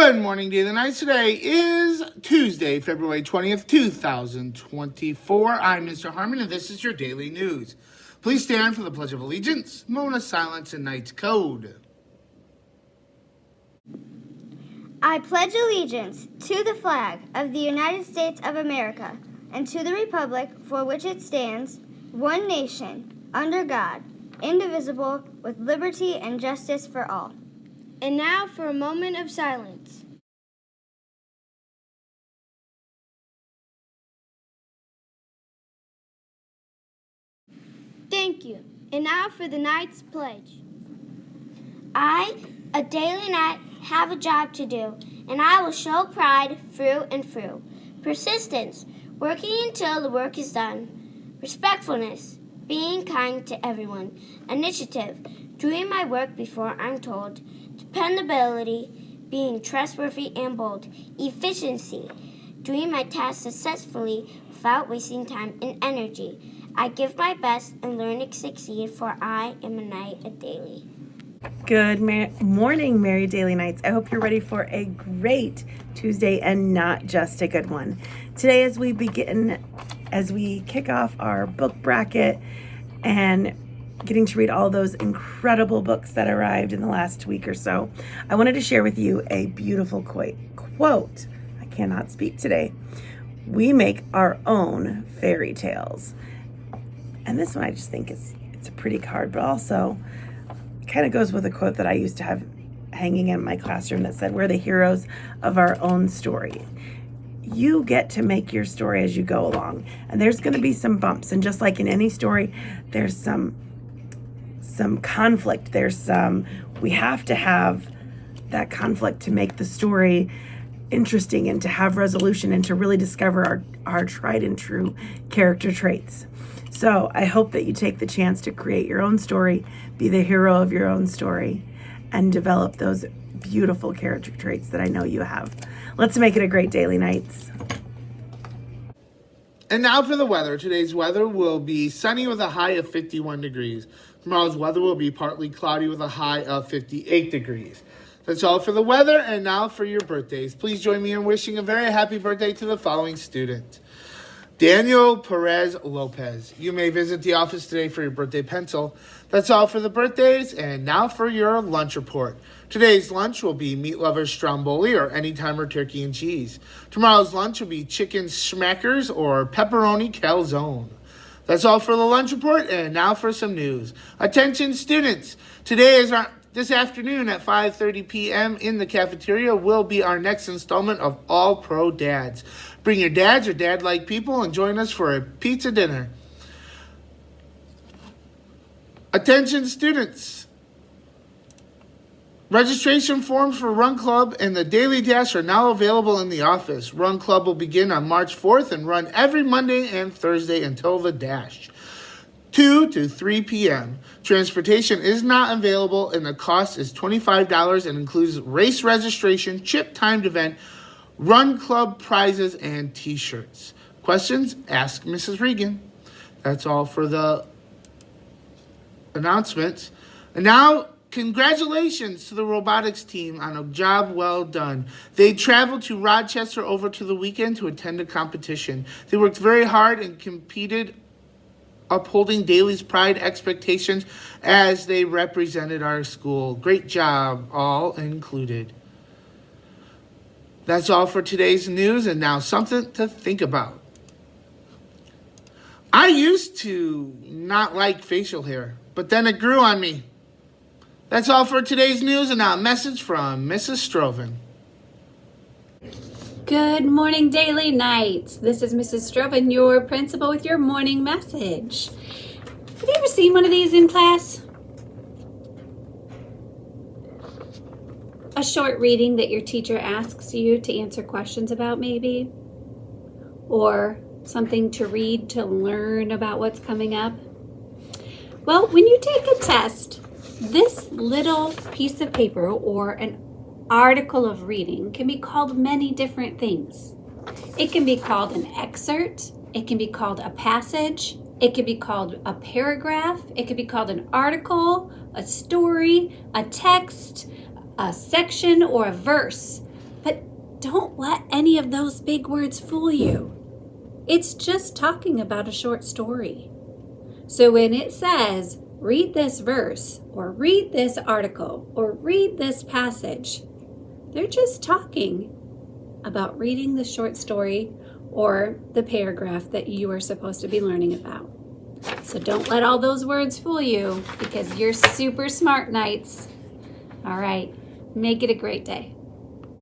Good morning, Daly Nights. Today is Tuesday, February 20th, 2024. I'm Mr. Harmon, and this is your daily news. Please stand for the Pledge of Allegiance, moment of silence, and night's code. I pledge allegiance to the flag of the United States of America and to the republic for which it stands, one nation, under God, indivisible, with liberty and justice for all. And now for a moment of silence. Thank you. And now for the night's pledge. I, a daily knight, have a job to do, and I will show pride through and through. Persistence, working until the work is done. Respectfulness, being kind to everyone. Initiative, doing my work before I'm told. Dependability, being trustworthy and bold. Efficiency, doing my tasks successfully without wasting time and energy. I give my best and learn to succeed, for I am a knight at Daly. Good morning, Merry Daily Nights. I hope you're ready for a great Tuesday and not just a good one. Today, as we kick off our book bracket and getting to read all those incredible books that arrived in the last week or so, I wanted to share with you a beautiful quote. I cannot speak today. We make our own fairy tales. And this one I just think it's a pretty card, but also kind of goes with a quote that I used to have hanging in my classroom that said, we're the heroes of our own story. You get to make your story as you go along. And there's going to be some bumps. And just like in any story, there's some conflict. We have to have that conflict to make the story interesting and to have resolution and to really discover our tried and true character traits. So I hope that you take the chance to create your own story, be the hero of your own story, and develop those beautiful character traits that I know you have. Let's make it a great Daily Nights. And now for the weather. Today's weather will be sunny with a high of 51 degrees. Tomorrow's weather will be partly cloudy with a high of 58 degrees. That's all for the weather, and now for your birthdays. Please join me in wishing a very happy birthday to the following student. Daniel Perez Lopez. You may visit the office today for your birthday pencil. That's all for the birthdays, and now for your lunch report. Today's lunch will be meat lovers stromboli or anytimer turkey and cheese. Tomorrow's lunch will be chicken schmackers or pepperoni calzone. That's all for the lunch report, and now for some news. Attention students, this afternoon at 5:30 p.m. in the cafeteria will be our next installment of All Pro Dads. Bring your dads or dad-like people and join us for a pizza dinner. Attention students. Registration forms for Run Club and the Daily Dash are now available in the office. Run Club will begin on March 4th and run every Monday and Thursday until the Dash, 2 to 3 p.m. Transportation is not available and the cost is $25 and includes race registration, chip timed event, Run Club prizes, and t-shirts. Questions? Ask Mrs. Regan. That's all for the announcements. And now, congratulations to the robotics team on a job well done. They traveled to Rochester over to the weekend to attend a competition. They worked very hard and competed, upholding Daly's pride expectations as they represented our school. Great job, all included. That's all for today's news, and now something to think about. I used to not like facial hair, but then it grew on me. That's all for today's news, and now a message from Mrs. Stroven. Good morning, Daily Nights. This is Mrs. Stroven, your principal, with your morning message. Have you ever seen one of these in class? A short reading that your teacher asks you to answer questions about, maybe? Or something to read to learn about what's coming up? Well, when you take a test, this little piece of paper or an article of reading can be called many different things. It can be called an excerpt, it can be called a passage, it can be called a paragraph, it can be called an article, a story, a text, a section, or a verse. But don't let any of those big words fool you. It's just talking about a short story. So when it says, read this verse, or read this article, or read this passage, they're just talking about reading the short story or the paragraph that you are supposed to be learning about. So don't let all those words fool you, because you're super smart, Knights. All right, make it a great day.